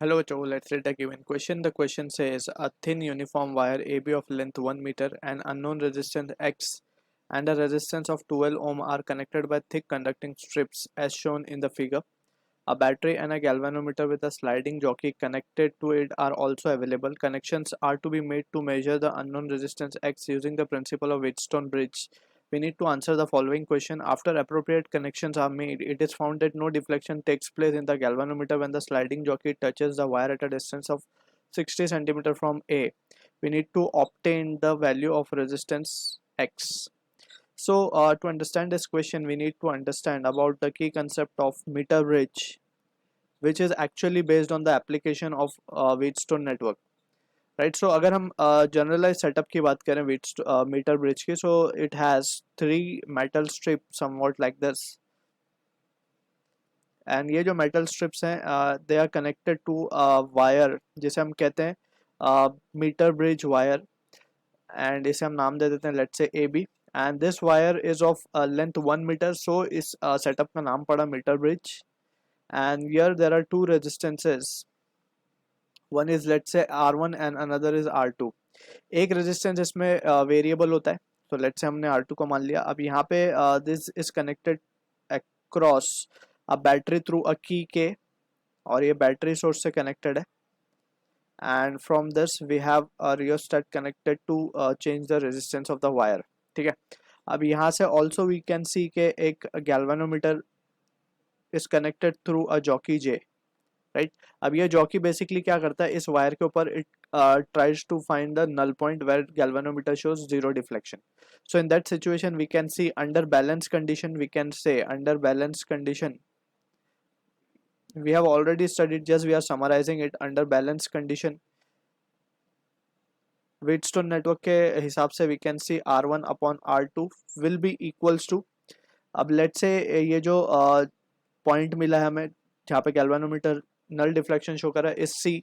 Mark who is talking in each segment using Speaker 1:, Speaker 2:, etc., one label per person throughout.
Speaker 1: Hello, Joe. Let's read a given question. The question says a thin uniform wire AB of length 1 meter and unknown resistance X and a resistance of 12 ohm are connected by thick conducting strips as shown in the figure. A battery and a galvanometer with a sliding jockey connected to it are also available. Connections are to be made to measure the unknown resistance X using the principle of Wheatstone bridge. We need to answer the following question. After appropriate connections are made, it is found that no deflection takes place in the galvanometer when the sliding jockey touches the wire at a distance of 60 cm from A. We need to obtain the value of resistance X. So to understand this question, we need to understand about the key concept of meter bridge, which is actually based on the application of Wheatstone network. Right so अगर हम generalise setup की बात करें metre bridge की, so it has 3 metal strip somewhat like this, and ये जो metal strips हैं they are connected to wire जिसे हम कहते हैं मीटर ब्रिज वायर, एंड इसे हम नाम दे देते हैं let's say A B, and this wire is of length 1 metre, so इस सेटअप का नाम पड़ा metre bridge. And here there are 2 resistances, one is let's say R1 and another is R2. एक रेजिस्टेंस इसमें वेरिएबल होता है, तो let's say हमने R2 को मान लिया. अब यहाँ पे this is connected across a battery through a key के, और ये बैटरी सोर्स से कनेक्टेड है, and from this we have a rheostat connected to change the resistance of the wire. ठीक है. अब यहाँ से ऑल्सो वी कैन सी के एक galvanometer is connected through a jockey J, right. अब ये जॉकी बेसिकली क्या करता है, इस वायर के ऊपर it tries to find the null point where galvanometer shows zero deflection. So in that situation we can see under balance condition, we can say under balance condition we have already studied, just we are summarizing it. Under balance condition Wheatstone network के हिसाब से we can see R1 upon R2 will be equals to, अब let's say ये जो point मिला है हमें जहाँ पे गैल्वेनोमीटर नल डिफ्लेक्शन शो कर रहा है इस C.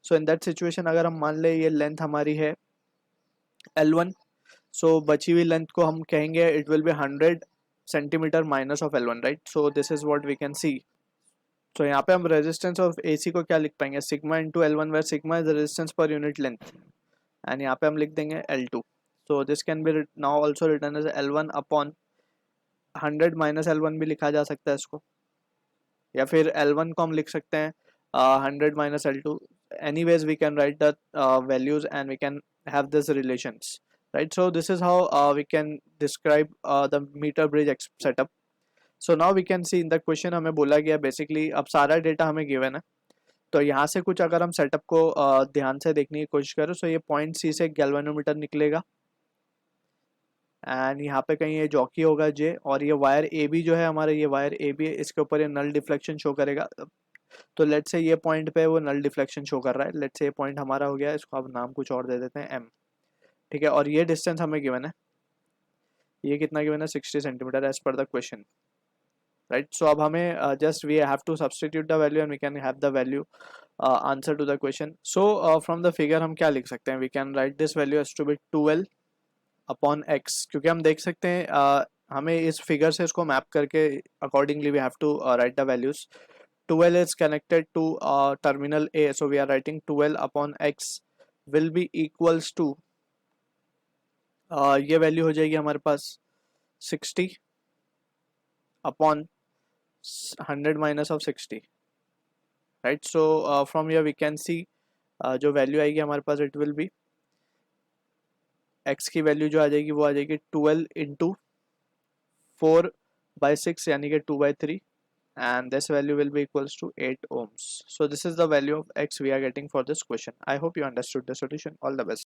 Speaker 1: So in that situation अगर हम मान ले ये लेंथ हमारी है L1, सो बची हुई लेंथ को हम कहेंगे it will be 100 centimetre minus of L1, right. So this is what we can see. So यहाँ पे हम रेजिस्टेंस ऑफ AC को क्या लिख पाएंगे, sigma into L1, where sigma is resistance per unit length, and यहाँ पे हम लिख देंगे L2. So this can be now also written as L1 upon 100 minus L1 भी लिखा जा सकता है इसको, या फिर L1 को हम लिख सकते हैं 100 minus L2. Anyways we can write the values and we can have this relations, right. So this is how we can describe the meter bridge setup. So now we can see in the question हमें बोला गया basically, अब सारा data हमें given है, तो यहाँ से कुछ अगर हम सेटअप को ध्यान से देखने की कोशिश करें, तो ये पॉइंट C से गैल्वेनोमीटर निकलेगा, एंड यहाँ पे कहीं ये जॉकी होगा जे, और ये वायर ए बी जो है हमारा, ये वायर ए बी है, इसके ऊपर ये नल डिफ्लेक्शन शो करेगा. तो लेट्स से ये पॉइंट पे वो नल डिफ्लेक्शन शो कर रहा है, लेट्स से ये पॉइंट हमारा हो गया, इसको अब नाम कुछ और दे देते हैं M. ठीक है. और ये डिस्टेंस हमें गिवन है, ये कितना गिवन है 60 centimetre as per the question, right. So अब हमें just we have to substitute the value and we can have the value answer to the question. So from the figure हम क्या लिख सकते हैं, we can write this value as to be 12 upon X, क्योंकि हम देख सकते हैं हमें इस फिगर से इसको मैप करके accordingly we have to write the values. 12 is connected to terminal A, so we are writing 12 upon X will be equals to ये वैल्यू हो जाएगी हमारे पास 60 upon 100 minus of 60, right. So from here we can see जो value आएगी हमारे पास it will be X की value जो आ जाएगी वो आ जाएगी 12 into 4/6 यानी कि 2/3, and this value will be equals to 8 ohms. So this is the value of X we are getting for this question. I hope you understood the solution. All the best.